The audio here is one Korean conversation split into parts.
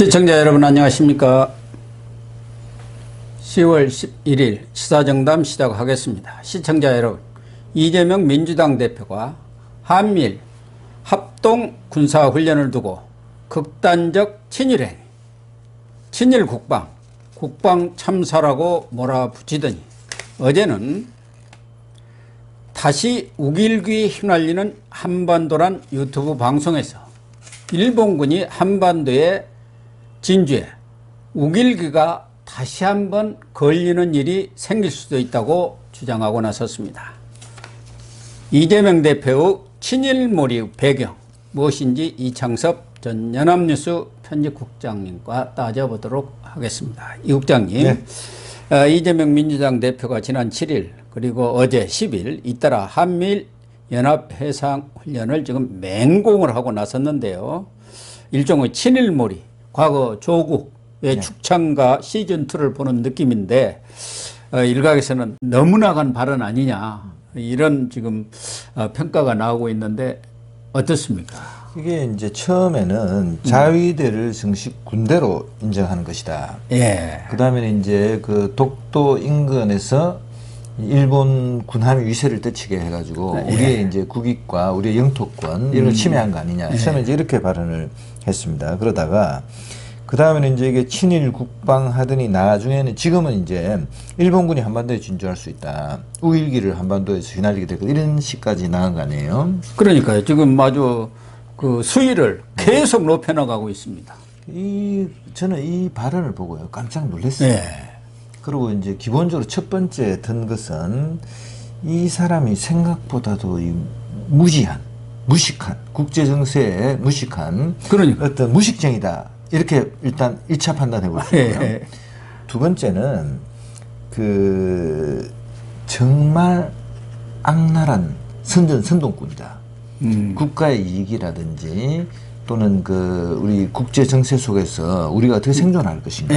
시청자 여러분 안녕하십니까. 10월 11일 시사정담 시작하겠습니다. 시청자 여러분, 이재명 민주당 대표가 한미일 합동 군사훈련을 두고 극단적 친일행위, 친일 국방 참사라고 몰아붙이더니 어제는 다시 우길기에 휘날리는 한반도란 유튜브 방송에서 일본군이 한반도에 진주에 우길기가 다시 한번 걸리는 일이 생길 수도 있다고 주장하고 나섰습니다. 이재명 대표의 친일몰이 배경 무엇인지 이창섭 전 연합뉴스 편집국장님과 따져보도록 하겠습니다. 이 국장님, 네. 이재명 민주당 대표가 지난 7일 그리고 어제 10일 잇따라 한미일 연합해상훈련을 지금 맹공을 하고 나섰는데요. 일종의 친일몰이, 과거 조국의 축창가 시즌2를 보는 느낌인데 일각에서는 너무 나간 발언 아니냐 이런 지금 평가가 나오고 있는데 어떻습니까? 이게 이제 처음에는 자위대를 정식 군대로 인정하는 것이다. 예. 그 다음에는 이제 그 독도 인근에서 일본 군함의 위세를 떨치게 해가지고 우리의 이제 국익과 우리의 영토권 이런 걸 침해한 거 아니냐. 처음에 이제 이렇게 발언을 했습니다. 그러다가 그 다음에는 이제 이게 친일 국방 하더니 나중에는 지금은 이제 일본군이 한반도에 진주할 수 있다. 우일기를 한반도에서 휘날리게 되고 이런 식까지 나간 거 아니에요. 그러니까요. 지금 아주 그 수위를 계속 높여나가고 있습니다. 저는 이 발언을 보고요. 깜짝 놀랐어요. 그리고 이제 기본적으로 첫 번째 든 것은 이 사람이 생각보다도 이 무식한 국제 정세에 무식한 어떤 무식쟁이다. 이렇게 일단 1차 판단해 볼 수 있고요. 두 번째는 그 정말 악랄한 선동꾼이다. 국가의 이익이라든지 또는 그 우리 국제 정세 속에서 우리가 어떻게 생존할 것인가.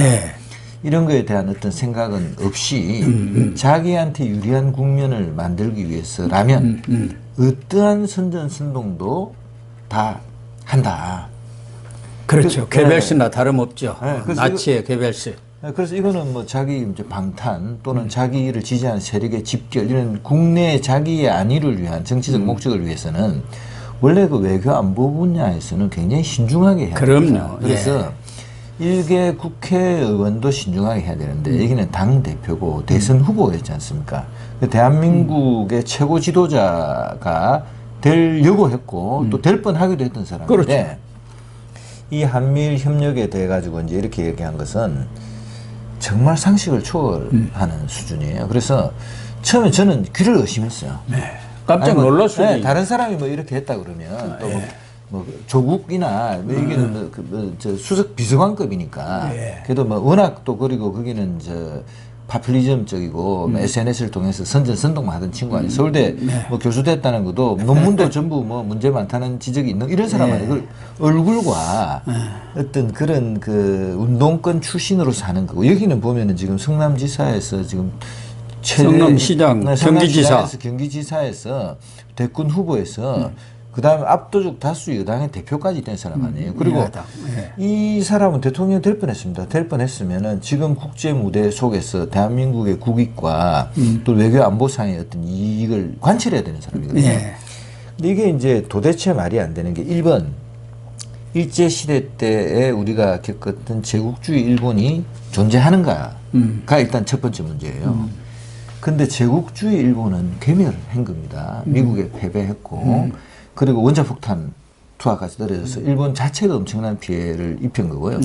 이런 거에 대한 어떤 생각은 없이 자기한테 유리한 국면을 만들기 위해서라면 어떠한 선전선동도 다 한다. 그렇죠. 개별수나 다름없죠. 나치의 개별수. 그래서 이거는 뭐 자기 이제 방탄 또는 자기를 지지하는 세력의 집결 이런 국내 자기의 안위를 위한 정치적 목적을 위해서는 원래 그 외교 안보 분야에서는 굉장히 신중하게 해야 됩니다. 그래서 일개 국회의원도 신중하게 해야 되는데 여기는 당대표고 대선 후보였지 않습니까? 대한민국의 최고 지도자가 되려고 했고 또 될 뻔하기도 했던 사람인데 그렇죠. 이 한미일 협력에 대해 가지고 이제 이렇게 얘기한 것은 정말 상식을 초월하는 수준이에요. 그래서 처음에 저는 귀를 의심했어요. 깜짝 놀랐어요. 다른 사람이 뭐 이렇게 했다 그러면 또 뭐 조국이나 뭐 이게는 저 수석 비서관급이니까 그래도 뭐 워낙 또 그리고 거기는 저 파퓰리즘적이고 SNS를 통해서 선전선동만 하던 친구 아니에요. 서울대 뭐 교수 됐다는 것도 논문도 전부 뭐 문제 많다는 지적이 있는 이런 사람 아니에요. 그 얼굴과 어떤 그런 그 운동권 출신으로 사는 거고 여기는 보면은 지금 성남지사에서 지금 성남시장 경기지사에서 대권 후보에서 그 다음에 압도적 다수 여당의 대표까지 된 사람 아니에요. 그리고 이 사람은 대통령 될 뻔했습니다. 될 뻔했으면은 지금 국제 무대 속에서 대한민국의 국익과 또 외교 안보상의 어떤 이익을 관철해야 되는 사람이거든요. 근데 이게 이제 도대체 말이 안 되는 게 1번 일제시대 때에 우리가 겪었던 제국주의 일본이 존재하는가가 일단 첫 번째 문제예요. 근데 제국주의 일본은 괴멸한 겁니다. 미국에 패배했고 그리고 원자폭탄 투하까지 떨어져서 일본 자체가 엄청난 피해를 입힌 거고요.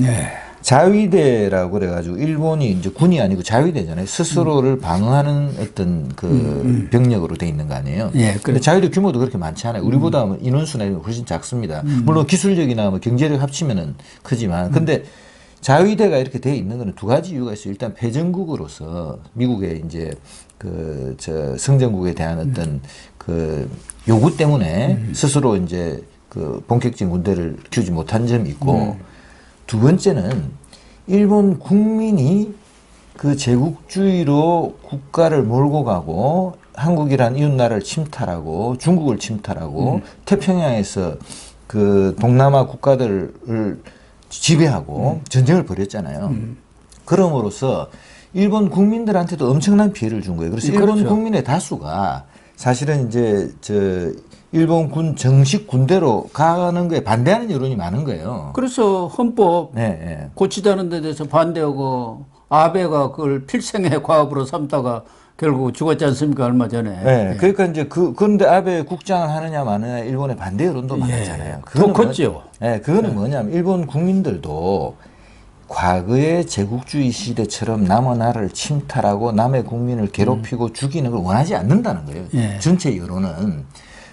자위대라고 그래가지고 일본이 이제 군이 아니고 자위대잖아요. 스스로를 방어하는 어떤 그 병력으로 돼 있는 거 아니에요. 근데 자위대 규모도 그렇게 많지 않아요. 우리보다 인원수나 이런 거 훨씬 작습니다. 물론 기술력이나 뭐 경제력 합치면은 크지만 근데 자위대가 이렇게 돼 있는 거는 두 가지 이유가 있어요. 일단 패전국으로서 미국의 이제 그 저 성전국에 대한 어떤 그 요구 때문에 스스로 이제 그 본격적인 군대를 키우지 못한 점이 있고 두 번째는 일본 국민이 그 제국주의로 국가를 몰고 가고 한국이란 이웃나라를 침탈하고 중국을 침탈하고 태평양에서 그 동남아 국가들을 지배하고 전쟁을 벌였잖아요. 그럼으로써 일본 국민들한테도 엄청난 피해를 준 거예요. 그래서 일본 그렇죠. 국민의 다수가 사실은 이제 일본 군 정식 군대로 가는 거에 반대하는 여론이 많은 거예요. 그래서 헌법 네, 네. 고치자는 데 대해서 반대하고 아베가 그걸 필생의 과업으로 삼다가 결국 죽었지 않습니까? 얼마 전에. 네, 그러니까 이제 그런데 아베 국장을 하느냐 마느냐 일본의 반대 여론도 많았잖아요. 더 컸죠. 네, 그거는 뭐냐면 일본 국민들도 과거의 제국주의 시대처럼 남의 나라를 침탈하고 남의 국민을 괴롭히고 죽이는 걸 원하지 않는다는 거예요. 예. 전체 여론은.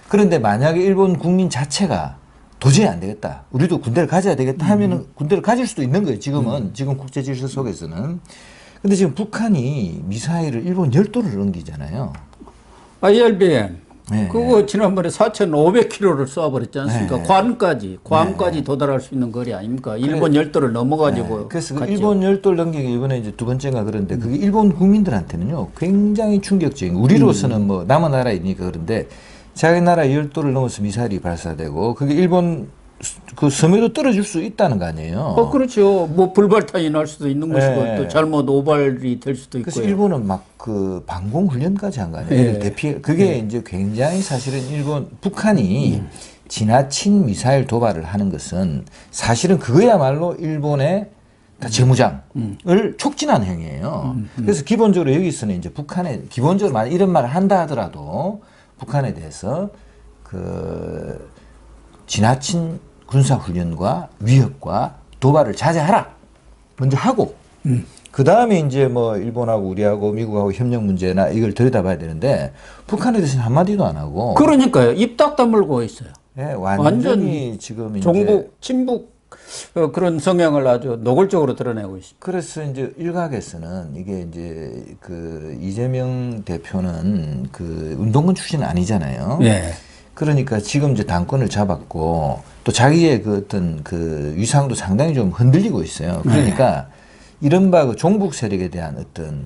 그런데 만약에 일본 국민 자체가 도저히 안 되겠다. 우리도 군대를 가져야 되겠다 하면은 군대를 가질 수도 있는 거예요. 지금은. 지금 국제 질서 속에서는. 근데 지금 북한이 미사일을 일본 열도를 넘기잖아요. IRBM. 네. 그거 지난번에 4,500km를 쏘아버렸지 않습니까? 네. 괌까지 도달할 수 있는 거리 아닙니까? 일본 열도를 넘어가지고. 네. 그래서 그 갔죠. 일본 열도를 넘긴 게 이번에 이제 두 번째가 그런데 그게 일본 국민들한테는요 굉장히 충격적인. 우리로서는 뭐 남의 나라이니까 그런데 자기 나라 열도를 넘어서 미사일이 발사되고 그게 일본 그 섬에도 떨어질 수 있다는 거 아니에요. 그렇죠. 뭐 불발탄이 날 수도 있는 것이고 네. 또 잘못 오발이 될 수도 있고요. 그래서 일본은 막 그 방공 훈련까지 한 거 아니에요. 네. 대피 그게 이제 굉장히 사실은 북한이 지나친 미사일 도발을 하는 것은 사실은 그거야말로 일본의 재무장을 촉진하는 행위예요. 그래서 기본적으로 여기서는 이제 북한에 기본적으로 만약 이런 말을 한다 하더라도 북한에 대해서 그 지나친 군사훈련과 위협과 도발을 자제하라. 먼저 하고, 그 다음에 이제 뭐 일본하고 우리하고 미국하고 협력 문제나 이걸 들여다봐야 되는데, 북한에 대해서는 한마디도 안 하고. 그러니까요. 입 딱 다물고 있어요. 예, 완전히 지금 이제. 종북, 친북 그런 성향을 아주 노골적으로 드러내고 있습니다. 그래서 이제 일각에서는 이게 이제 그 이재명 대표는 그 운동권 출신은 아니잖아요. 네. 그러니까 지금 이제 당권을 잡았고 또 자기의 그 어떤 그 위상도 상당히 좀 흔들리고 있어요. 그러니까 이른바 그 종북 세력에 대한 어떤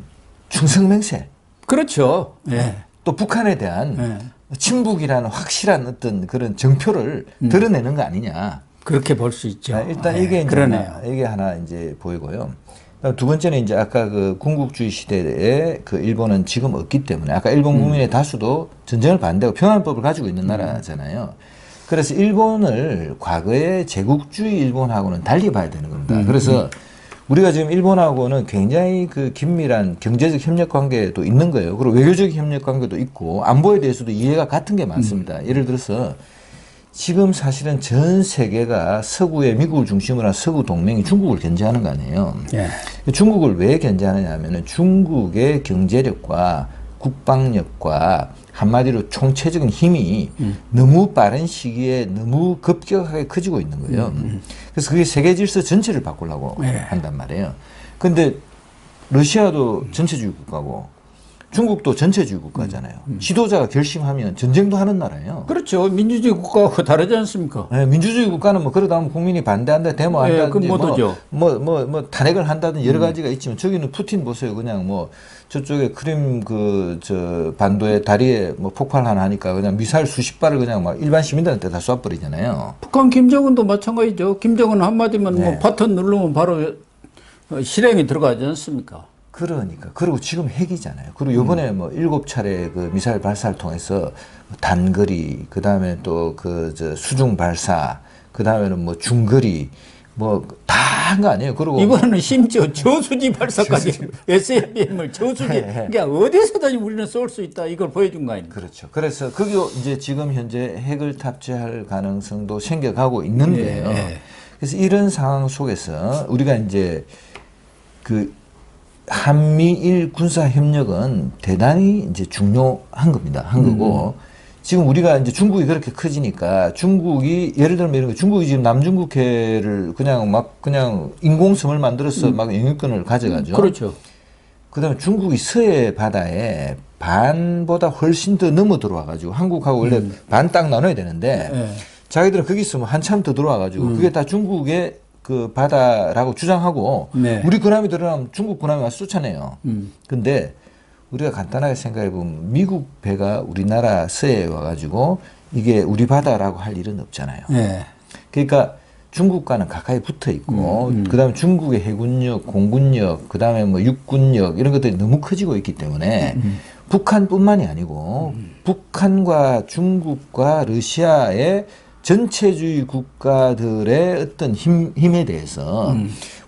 충성맹세. 그렇죠. 네. 또 북한에 대한 친북이라는 확실한 어떤 그런 정표를 드러내는 거 아니냐. 그렇게 볼 수 있죠. 일단 이게 이제 그러네요. 이게 하나 이제 보이고요. 두 번째는 이제 아까 그 군국주의 시대에 그 일본은 지금 없기 때문에 아까 일본 국민의 다수도 전쟁을 반대하고 평화법을 가지고 있는 나라잖아요. 그래서 일본을 과거의 제국주의 일본하고는 달리 봐야 되는 겁니다. 그래서 우리가 지금 일본하고는 굉장히 그 긴밀한 경제적 협력 관계도 있는 거예요. 그리고 외교적 협력 관계도 있고 안보에 대해서도 이해가 같은 게 많습니다. 예를 들어서 지금 사실은 전 세계가 서구의 미국을 중심으로 한 서구 동맹이 중국을 견제하는 거 아니에요. 예. 중국을 왜 견제하느냐 하면은 중국의 경제력과 국방력과 한마디로 총체적인 힘이 너무 빠른 시기에 너무 급격하게 커지고 있는 거예요. 그래서 그게 세계 질서 전체를 바꾸려고 한단 말이에요. 근데 러시아도 전체주의 국가고 중국도 전체주의 국가잖아요. 지도자가 결심하면 전쟁도 하는 나라예요. 그렇죠. 민주주의 국가하고 다르지 않습니까? 네, 민주주의 국가는 뭐 그러다 보면 국민이 반대한다, 데모한다든지 그건 못 오죠. 뭐 탄핵을 한다든지 여러 가지가 있지만 저기는 푸틴 보세요. 그냥 뭐 저쪽에 크림 저 반도의 다리에 뭐 폭발 하나 하니까 그냥 미사일 수십 발을 그냥 막 일반 시민들한테 다 쏴버리잖아요. 북한 김정은도 마찬가지죠. 김정은 한마디면 뭐 버튼 누르면 바로 실행이 들어가지 않습니까? 그러니까. 그리고 지금 핵이잖아요. 그리고 요번에 뭐 7차례 그 미사일 발사를 통해서 단거리, 그 다음에 또 저 수중 발사, 그 다음에는 뭐 중거리, 뭐 다 한 거 아니에요. 그리고 이번에는 심지어 저수지 발사까지 SLBM을 저수지, 그러니까 어디서든지 우리는 쏠 수 있다. 이걸 보여준 거 아닙니까? 그렇죠. 그래서 그게 이제 지금 현재 핵을 탑재할 가능성도 생겨가고 있는 거예요. 그래서 이런 상황 속에서 우리가 이제 그 한미일 군사 협력은 대단히 이제 중요한 겁니다. 한 거고 지금 우리가 이제 중국이 그렇게 커지니까 중국이 예를 들면 이런 거 중국이 지금 남중국해를 그냥 인공섬을 만들어서 막 영유권을 가져가죠. 그렇죠. 그다음에 중국이 서해 바다에 반보다 훨씬 더 넘어 들어와 가지고 한국하고 원래 반 딱 나눠야 되는데 자기들은 거기 있으면 한참 더 들어와 가지고 그게 다 중국의 그 바다라고 주장하고 우리 군함이 들어가면 중국 군함이 와서 쫓아내요. 근데 우리가 간단하게 생각해 보면 미국 배가 우리나라 서해에 와가지고 이게 우리 바다라고 할 일은 없잖아요. 그러니까 중국과는 가까이 붙어 있고, 그다음에 중국의 해군력, 공군력, 그다음에 뭐 육군력 이런 것들이 너무 커지고 있기 때문에 북한뿐만이 아니고 북한과 중국과 러시아의 전체주의 국가들의 어떤 힘에 대해서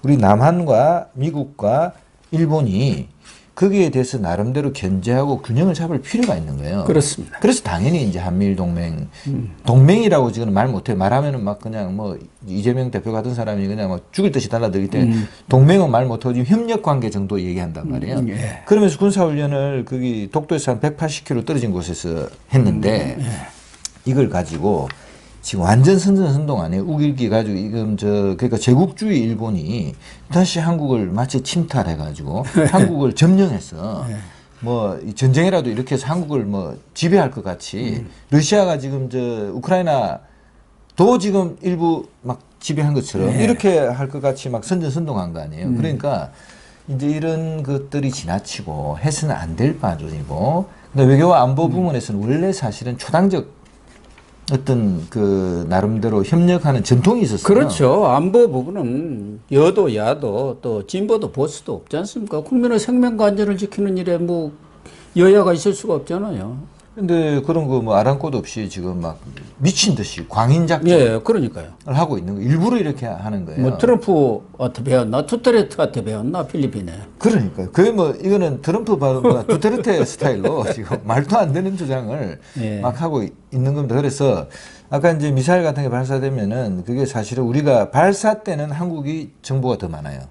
우리 남한과 미국과 일본이 거기에 대해서 나름대로 견제하고 균형을 잡을 필요가 있는 거예요. 그렇습니다. 그래서 당연히 이제 한미일 동맹, 동맹이라고 지금 말 못해. 말하면은 막 그냥 뭐 이재명 대표 같은 사람이 그냥 뭐 죽을 듯이 달라들기 때문에 동맹은 말 못하고 지금 협력 관계 정도 얘기한단 말이에요. 예. 그러면서 군사훈련을 거기 독도에서 한 180km 떨어진 곳에서 했는데 이걸 가지고 지금 완전 선전선동 아니에요. 우길기 가지고 지금 그러니까 제국주의 일본이 다시 한국을 마치 침탈해가지고 한국을 점령해서 뭐 전쟁이라도 이렇게 해서 한국을 뭐 지배할 것 같이 러시아가 지금 우크라이나도 지금 일부 막 지배한 것처럼 이렇게 할 것 같이 막 선전선동한 거 아니에요. 그러니까 이제 이런 것들이 지나치고 해서는 안 될 바전이고, 근데 외교와 안보 부문에서는 원래 사실은 초당적 어떤 그 나름대로 협력하는 전통이 있었어요. 그렇죠. 안보 부분은 여도 야도 또 진보도 보수도 없지 않습니까? 국민의 생명과 안전을 지키는 일에 뭐 여야가 있을 수가 없잖아요. 근데 그런 거 뭐 아랑곳 없이 지금 막 미친 듯이 광인 작전을 예, 그러니까요. 하고 있는 거, 일부러 이렇게 하는 거예요. 뭐 트럼프한테 배웠나? 두테르테한테 배웠나? 필리핀에. 그러니까요. 그게 뭐 이거는 트럼프 두테르테 스타일로 지금 말도 안 되는 주장을 막 하고 있는 겁니다. 그래서 아까 이제 미사일 같은 게 발사되면은 그게 사실은 우리가 발사 때는 한국이 정보가 더 많아요.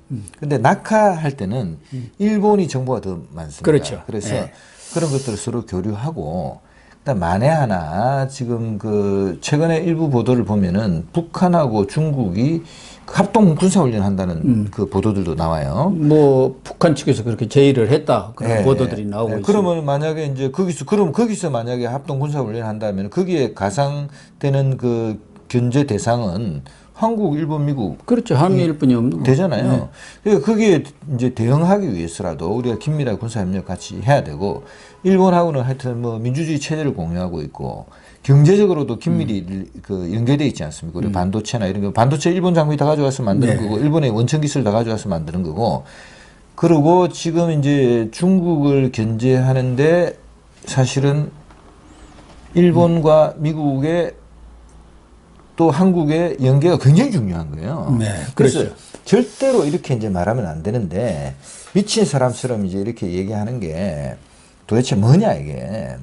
근데 낙하할 때는 일본이 정보가 더 많습니다. 그렇죠. 그래서 그런 것들을 서로 교류하고, 그다음 만에 하나 지금 그 최근에 일부 보도를 보면은 북한하고 중국이 합동 군사훈련 한다는 그 보도들도 나와요. 뭐 북한 측에서 그렇게 제의를 했다 그런 보도들이 나오고 있습니다. 그러면 만약에 이제 거기서 만약에 합동 군사훈련 한다면 거기에 가상되는 그 견제 대상은 한국, 일본, 미국. 그렇죠. 한미일뿐이 없는 거 되잖아요. 그러니까 거기에 이제 대응하기 위해서라도 우리가 긴밀하게 군사협력 같이 해야 되고, 일본하고는 하여튼 뭐 민주주의 체제를 공유하고 있고, 경제적으로도 긴밀히 그 연계되어 있지 않습니까? 우리 반도체나 이런 거. 반도체 일본 장비 다 가져와서 만드는 거고, 일본의 원천 기술 다 가져와서 만드는 거고, 그리고 지금 이제 중국을 견제하는데 사실은 일본과 미국의 또 한국의 연계가 굉장히 중요한 거예요. 네, 그래서 그렇죠. 절대로 이렇게 이제 말하면 안 되는데, 미친 사람처럼 이제 이렇게 얘기하는 게 도대체 뭐냐, 이게.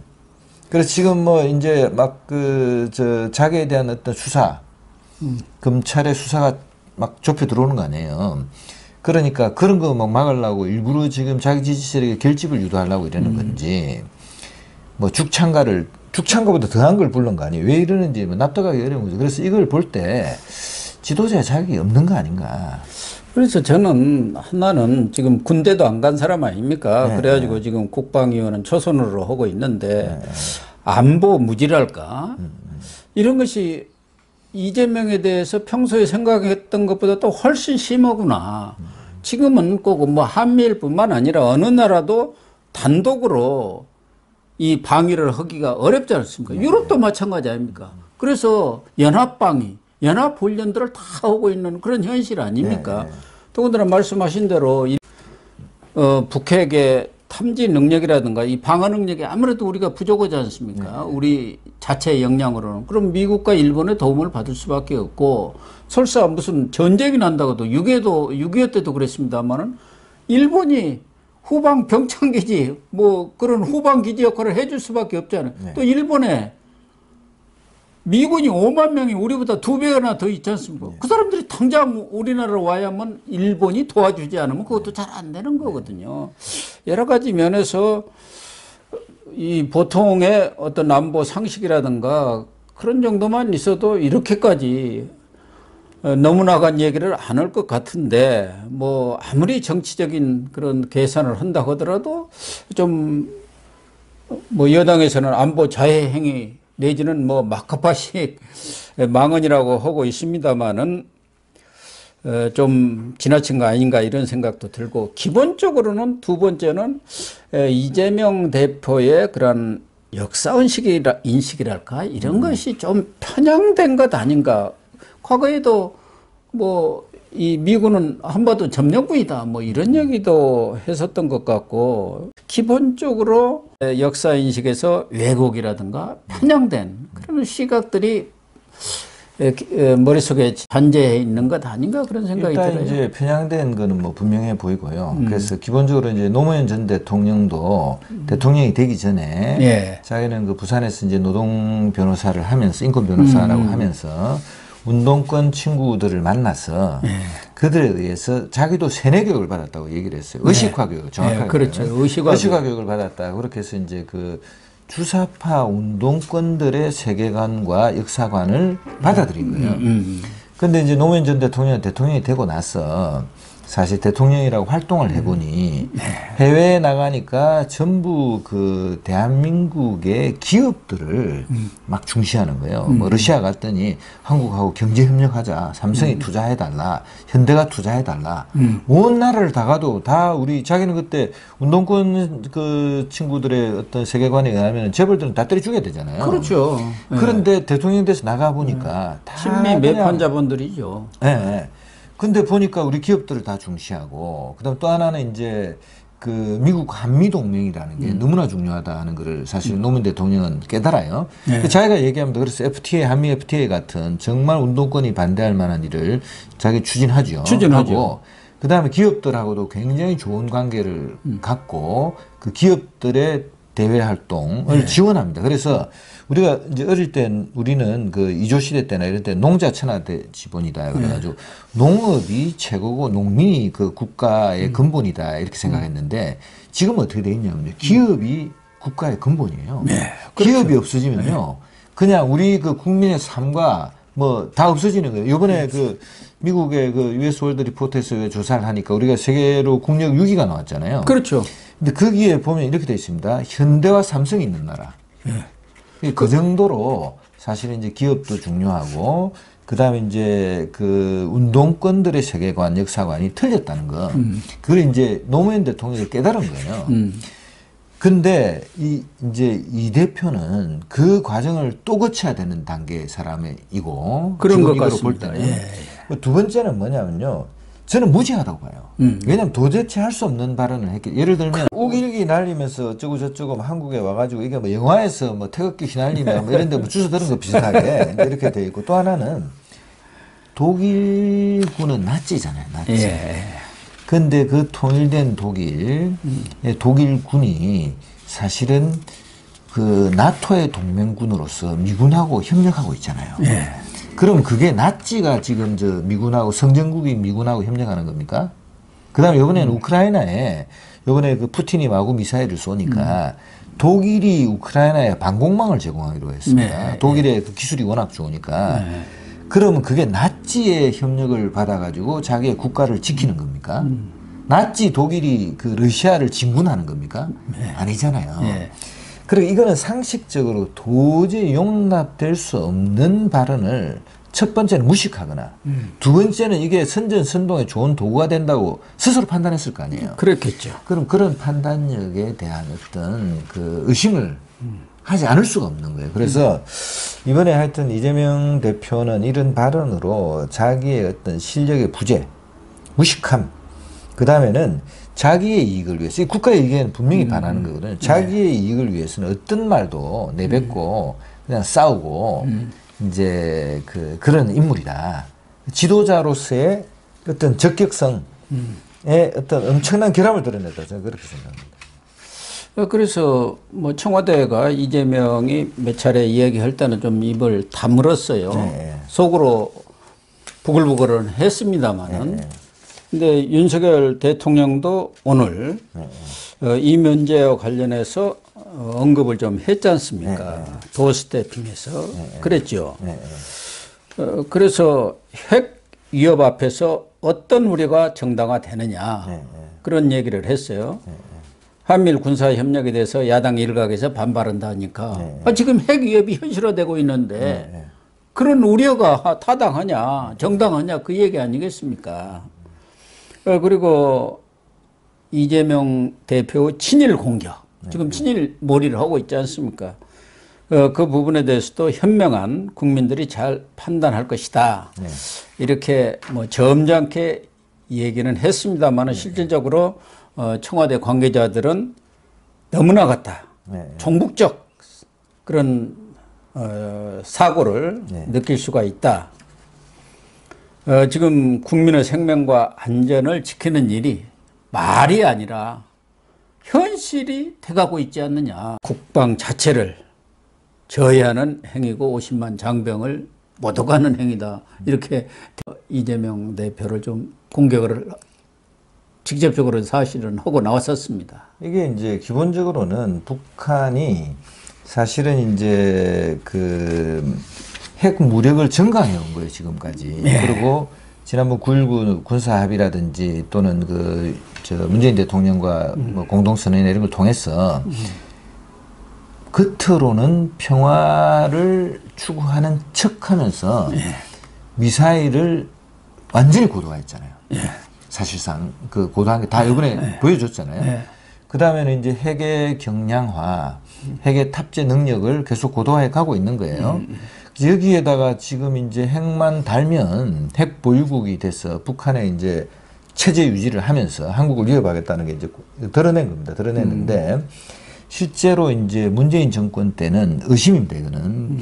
그래서 지금 뭐 이제 막 자기에 대한 어떤 수사, 검찰의 수사가 막 좁혀 들어오는 거 아니에요. 그러니까 그런 거 막 막으려고 일부러 지금 자기 지지세력에 결집을 유도하려고 이러는 건지, 뭐 죽창가보다 더한 걸 부른 거 아니에요. 왜 이러는지 뭐 납득하기 어려운 거죠. 그래서 이걸 볼 때 지도자의 자격이 없는 거 아닌가. 그래서 저는 하나는 지금 군대도 안 간 사람 아닙니까? 그래가지고 지금 국방위원은 초선으로 하고 있는데 안보 무지랄까? 이런 것이 이재명에 대해서 평소에 생각했던 것보다 또 훨씬 심하구나. 지금은 꼭 뭐 한미일뿐만 아니라 어느 나라도 단독으로 이 방위를 하기가 어렵지 않습니까? 유럽도 마찬가지 아닙니까? 그래서 연합훈련들을 다 하고 있는 그런 현실 아닙니까? 더군다나 말씀하신 대로 북핵의 탐지 능력이라든가 이 방어 능력이 아무래도 우리가 부족하지 않습니까? 우리 자체 역량으로는. 그럼 미국과 일본의 도움을 받을 수밖에 없고, 설사 무슨 전쟁이 난다고도 6.25 때도 그랬습니다만은 일본이 후방 병창기지 뭐 그런 후방 기지 역할을 해줄 수밖에 없잖아요. 또 일본에 미군이 5만 명이 우리보다 2배나 더 있지 않습니까? 그 사람들이 당장 우리나라로 와야만 일본이 도와주지 않으면 그것도 잘 안 되는 거거든요. 여러 가지 면에서 이 보통의 어떤 안보 상식이라든가 그런 정도만 있어도 이렇게까지 너무 나간 얘기를 안 할 것 같은데, 뭐 아무리 정치적인 그런 계산을 한다 하더라도 좀 뭐 여당에서는 안보 자해 행위 내지는 뭐 마카파식 망언이라고 하고 있습니다만은 좀 지나친 거 아닌가 이런 생각도 들고, 기본적으로는 두 번째는 이재명 대표의 그런 역사인식이랄까 이런 것이 좀 편향된 것 아닌가. 과거에도 뭐 이 미군은 한반도 점령군이다 뭐 이런 얘기도 했었던 것 같고 기본적으로 역사 인식에서 왜곡이라든가 편향된 그런 시각들이 머릿속에 잔재해 있는 것 아닌가 그런 생각이 일단 들어요. 이제 편향된 거는 뭐 분명해 보이고요. 그래서 기본적으로 이제 노무현 전 대통령도 대통령이 되기 전에 예. 자기는 그 부산에서 이제 노동 변호사를 하면서 인권 변호사라고 하면서 운동권 친구들을 만나서 그들에 의해서 자기도 세뇌 교육을 받았다고 얘기를 했어요. 의식화 교육, 정확하게. 그렇죠. 의식화 교육을 받았다. 그렇게 해서 이제 그 주사파 운동권들의 세계관과 역사관을 받아들인 거예요. 근데 이제 노무현 전 대통령이 되고 나서 사실 대통령이라고 활동을 해보니 해외에 나가니까 전부 그 대한민국의 기업들을 막 중시하는 거예요. 뭐 러시아 갔더니 한국하고 경제협력하자. 삼성이 투자해달라. 현대가 투자해달라. 온 나라를 다 가도 다 우리 자기는 그때 운동권 그 친구들의 어떤 세계관에 의하면 재벌들은 다 때려 죽여야 되잖아요. 그렇죠. 그런데 대통령 돼서 나가보니까 다 친미 매판자분들이죠. 예. 근데 보니까 우리 기업들을 다 중시하고, 그 다음 또 하나는 이제 그 미국 한미동맹이라는 게 너무나 중요하다 하는 거를 사실 노무현 대통령은 깨달아요. 자기가 얘기합니다. 그래서 FTA, 한미 FTA 같은 정말 운동권이 반대할 만한 일을 자기 추진하죠. 그 다음에 기업들하고도 굉장히 좋은 관계를 갖고 그 기업들의 대외 활동을 지원합니다. 그래서 우리가 이제 어릴 땐 우리는 그 이조 시대 때나 이럴 때 농자 천하대 지본이다 그래가지고 농업이 최고고 농민이 그 국가의 근본이다 이렇게 생각했는데 지금 어떻게 돼 있냐면요. 기업이 국가의 근본이에요. 기업이 없어지면요. 그냥 우리 그 국민의 삶과 뭐 다 없어지는 거예요. 이번에 그 미국의 그 US 월드 리포트에서 조사를 하니까 우리가 세계로 국력 6위가 나왔잖아요. 그렇죠. 근데 거기에 보면 이렇게 돼 있습니다. 현대와 삼성이 있는 나라. 그 정도로 사실은 이제 기업도 중요하고 그다음에 이제 그 운동권들의 세계관, 역사관이 틀렸다는 거. 그걸 이제 노무현 대통령이 깨달은 거예요. 근데 이제 이 대표는 그 과정을 또 거쳐야 되는 단계의 사람이고 그런 것 이거로 같습니다. 볼 때는 두 번째는 뭐냐면요. 저는 무지하다고 봐요. 왜냐하면 도대체 할 수 없는 발언을 했기. 예를 들면 우길기 날리면서 어쩌고 저쩌고 한국에 와가지고 이게 뭐 영화에서 뭐 태극기 휘날리며 뭐 이런데 뭐 주워 들은 거 비슷하게 이렇게 돼 있고 또 하나는 독일군은 나치잖아요. 나치. 근데 그 통일된 독일군이 사실은 그 나토의 동맹군으로서 미군하고 협력하고 있잖아요. 그럼 그게 나치가 지금 저 미군하고 성전국이 미군하고 협력하는 겁니까? 그다음에 이번에는 우크라이나에 이번에 그 푸틴이 마구 미사일을 쏘니까 독일이 우크라이나에 방공망을 제공하기로 했습니다. 독일의 그 기술이 워낙 좋으니까. 그러면 그게 나치의 협력을 받아가지고 자기의 국가를 지키는 겁니까? 나치 독일이 그 러시아를 진군하는 겁니까? 아니잖아요. 그리고 이거는 상식적으로 도저히 용납될 수 없는 발언을 첫 번째는 무식하거나 두 번째는 이게 선전선동에 좋은 도구가 된다고 스스로 판단했을 거 아니에요. 그렇겠죠. 그럼 그런 판단력에 대한 어떤 그 의심을 하지 않을 수가 없는 거예요. 그래서 이번에 하여튼 이재명 대표는 이런 발언으로 자기의 어떤 실력의 부재, 무식함, 그 다음에는 자기의 이익을 위해서, 이 국가의 이익에는 분명히 반하는 거거든요. 자기의 이익을 위해서는 어떤 말도 내뱉고 그냥 싸우고 이제 그런 인물이다. 지도자로서의 어떤 적격성에 어떤 엄청난 결함을 드러냈다. 저는 그렇게 생각합니다. 그래서 뭐 청와대가 이재명이 몇 차례 이야기할 때는 좀 입을 다물었어요. 속으로 부글부글은 했습니다만은. 근데 윤석열 대통령도 오늘 이 문제와 관련해서 언급을 좀 했지 않습니까? 도어스태핑에서 그랬죠. 그래서 핵 위협 앞에서 어떤 우려가 정당화되느냐 그런 얘기를 했어요. 한미일 군사협력에 대해서 야당 일각에서 반발한다 하니까 지금 핵 위협이 현실화되고 있는데 그런 우려가 타당하냐 정당하냐 그 얘기 아니겠습니까? 그리고 이재명 대표 친일 공격 지금 친일 몰이를 하고 있지 않습니까? 그 부분에 대해서도 현명한 국민들이 잘 판단할 것이다. 네. 이렇게 뭐 점잖게 얘기는 했습니다만 실질적으로 청와대 관계자들은 너무나 같다. 네. 종북적 그런 사고를 네. 느낄 수가 있다. 지금 국민의 생명과 안전을 지키는 일이 말이 아니라 현실이 돼가고 있지 않느냐. 국방 자체를 저해하는 행위고 50만 장병을 못 오가는 행위다. 이렇게 이재명 대표를 좀 공격을 직접적으로 사실은 하고 나왔었습니다. 이게 이제 기본적으로는 북한이 사실은 이제 그 핵 무력을 증강해 온 거예요, 지금까지. 네. 그리고 지난번 9.19 군사합의라든지 또는 문재인 대통령과 뭐 공동선언 이런 걸 통해서 겉으로는 평화를 추구하는 척 하면서 미사일을 완전히 고도화했잖아요. 사실상 그 고도한 게 다 이번에 보여줬잖아요. 그 다음에는 이제 핵의 경량화, 핵의 탑재 능력을 계속 고도화해 가고 있는 거예요. 여기에다가 지금 이제 핵만 달면 핵 보유국이 돼서 북한의 이제 체제 유지를 하면서 한국을 위협하겠다는 게 이제 드러낸 겁니다. 드러냈는데 실제로 이제 문재인 정권 때는 의심입니다. 이거는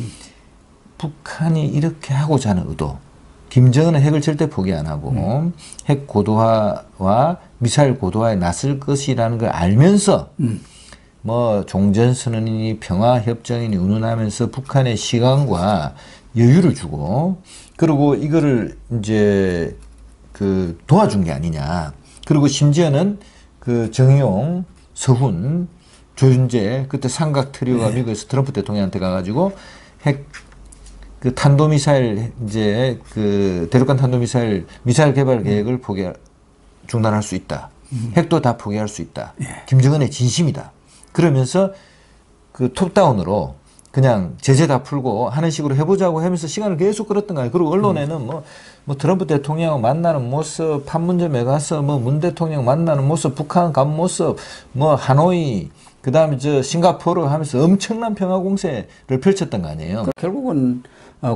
북한이 이렇게 하고자 하는 의도. 김정은은 핵을 절대 포기 안 하고 핵 고도화와 미사일 고도화에 나설 것이라는 걸 알면서 뭐 종전선언이니 평화협정이니 운운하면서 북한의 시간과 여유를 주고 그리고 이거를 이제 그 도와준 게 아니냐. 그리고 심지어는 그 정의용, 서훈, 조윤재 그때 삼각 트리오가 미국에서 트럼프 대통령한테 가가지고 핵 그 탄도미사일 이제 그 대륙간 탄도미사일 미사일 개발 계획을 중단할 수 있다. 핵도 다 포기할 수 있다. 김정은의 진심이다. 그러면서 그 톱다운으로 그냥 제재 다 풀고 하는 식으로 해보자고 하면서 시간을 계속 끌었던 거예요. 그리고 언론에는 뭐 트럼프 대통령 만나는 모습, 판문점에 가서 뭐 문 대통령 만나는 모습, 북한 간 모습, 뭐 하노이, 그 다음에 싱가포르 하면서 엄청난 평화 공세를 펼쳤던 거 아니에요. 결국은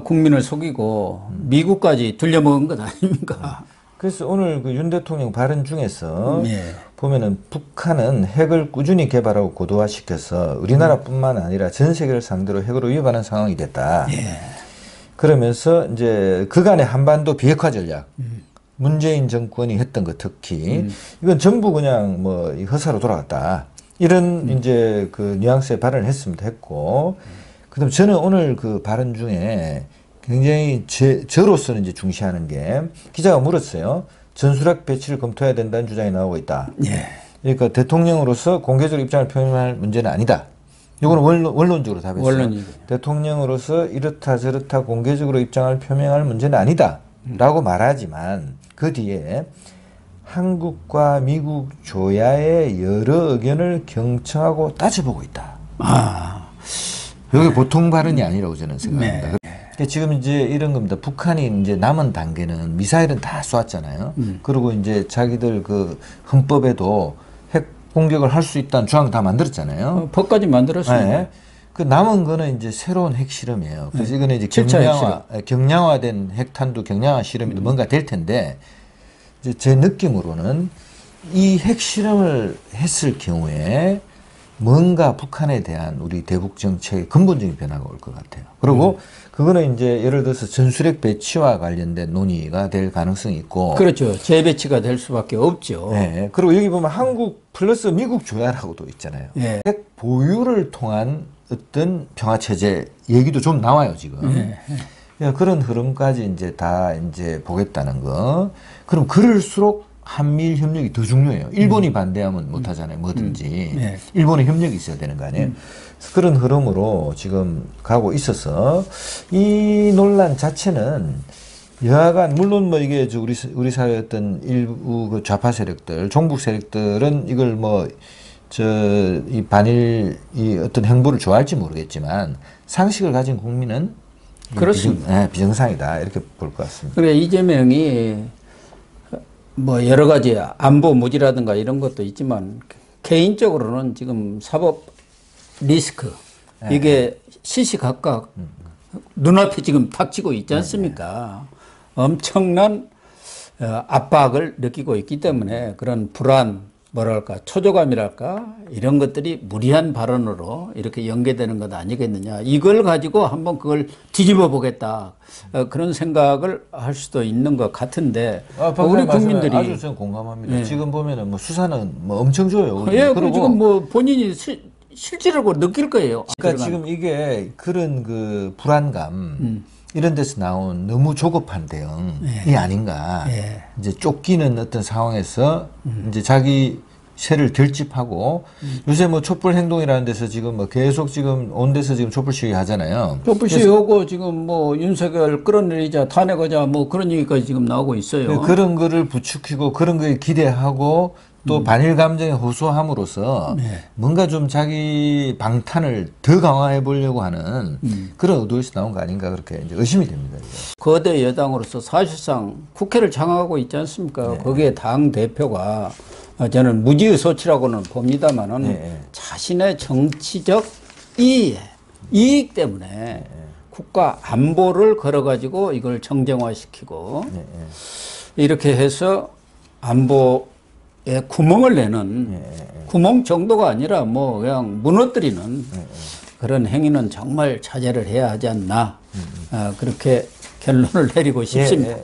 국민을 속이고 미국까지 들려먹은 것 아닙니까? 그래서 오늘 그 윤 대통령 발언 중에서 보면은 북한은 핵을 꾸준히 개발하고 고도화시켜서 우리나라뿐만 아니라 전 세계를 상대로 핵으로 위협하는 상황이 됐다. 그러면서 이제 그간의 한반도 비핵화 전략, 문재인 정권이 했던 것 특히 이건 전부 그냥 뭐 허사로 돌아갔다. 이런 이제 그 뉘앙스의 발언을 했고, 그다음 저는 오늘 그 발언 중에 굉장히 저로서는 이제 중시하는 게 기자가 물었어요. 전술핵 배치를 검토해야 된다는 주장이 나오고 있다. 그러니까 대통령으로서 공개적으로 입장을 표명할 문제는 아니다. 이거는 원론적으로 답했어요. 대통령으로서 이렇다 저렇다 공개적으로 입장을 표명할 문제는 아니다. 라고 말하지만 그 뒤에 한국과 미국 조야의 여러 의견을 경청하고 따져보고 있다. 여기 보통 발언이 아니라고 저는 생각합니다. 그러니까 지금 이제 이런 겁니다. 북한이 이제 남은 단계는 미사일은 다 쏘았잖아요. 그리고 이제 자기들 그 헌법에도 핵 공격을 할 수 있다는 조항 다 만들었잖아요. 법까지 만들었습니다. 네. 그 남은 거는 이제 새로운 핵 실험이에요. 그래서 이거는 이제 경량화된 핵탄두 경량화 실험이 뭔가 될 텐데 이제 제 느낌으로는 이 핵 실험을 했을 경우에 뭔가 북한에 대한 우리 대북 정책의 근본적인 변화가 올 것 같아요. 그리고 그거는 이제 예를 들어서 전술핵 배치와 관련된 논의가 될 가능성이 있고. 그렇죠. 재배치가 될 수밖에 없죠. 네. 그리고 여기 보면 한국 플러스 미국 조야라고도 있잖아요. 핵 보유를 통한 어떤 평화체제 얘기도 좀 나와요, 지금. 그런 흐름까지 이제 다 이제 보겠다는 거. 그럼 그럴수록 한미일 협력이 더 중요해요. 일본이 반대하면 못 하잖아요. 뭐든지. 일본의 협력이 있어야 되는 거 아니에요. 그런 흐름으로 지금 가고 있어서 이 논란 자체는 여하간 물론 뭐 이게 우리 사회의 어떤 일부 그 좌파 세력들, 종북 세력들은 이걸 뭐 이 반일 이 어떤 행보를 좋아할지 모르겠지만 상식을 가진 국민은 그렇습니다. 비정상이다 이렇게 볼 것 같습니다. 그래 이재명이 뭐 여러 가지 안보 무지라든가 이런 것도 있지만 개인적으로는 지금 사법 리스크 이게 시시각각 눈앞에 지금 닥치고 있지 않습니까? 엄청난 압박을 느끼고 있기 때문에 그런 불안, 뭐랄까, 초조감이랄까, 이런 것들이 무리한 발언으로 이렇게 연계되는 것 아니겠느냐. 이걸 가지고 한번 그걸 뒤집어 보겠다. 그런 생각을 할 수도 있는 것 같은데, 우리 국민들이. 아주 저는 공감합니다. 네. 지금 보면은 뭐 수사는 뭐 엄청 줘요. 예, 그리고 지금 뭐 본인이 실질적으로 느낄 거예요. 그러니까 지금 이게 그런 그 불안감, 이런 데서 나온 너무 조급한 대응이 아닌가. 이제 쫓기는 어떤 상황에서 이제 자기 세를 결집하고 요새 뭐 촛불 행동이라는 데서 지금 뭐 계속 지금 온 데서 지금 촛불 시위 하잖아요. 촛불 시위하고 지금 뭐 윤석열 끌어내리자, 탄핵하자 뭐 그런 얘기까지 지금 나오고 있어요. 그런 거를 부추기고 그런 거에 기대하고 또 반일 감정에 호소함으로써 뭔가 좀 자기 방탄을 더 강화해 보려고 하는 그런 의도에서 나온 거 아닌가 그렇게 이제 의심이 됩니다. 이제. 거대 여당으로서 사실상 국회를 장악하고 있지 않습니까? 거기에 당 대표가 저는 무지의소치라고는 봅니다만은 자신의 정치적 이익 때문에 국가 안보를 걸어가지고 이걸 정쟁화시키고 이렇게 해서 안보 구멍을 내는 구멍 정도가 아니라 뭐 그냥 무너뜨리는 그런 행위는 정말 자제를 해야 하지 않나 그렇게 결론을 내리고 싶습니다.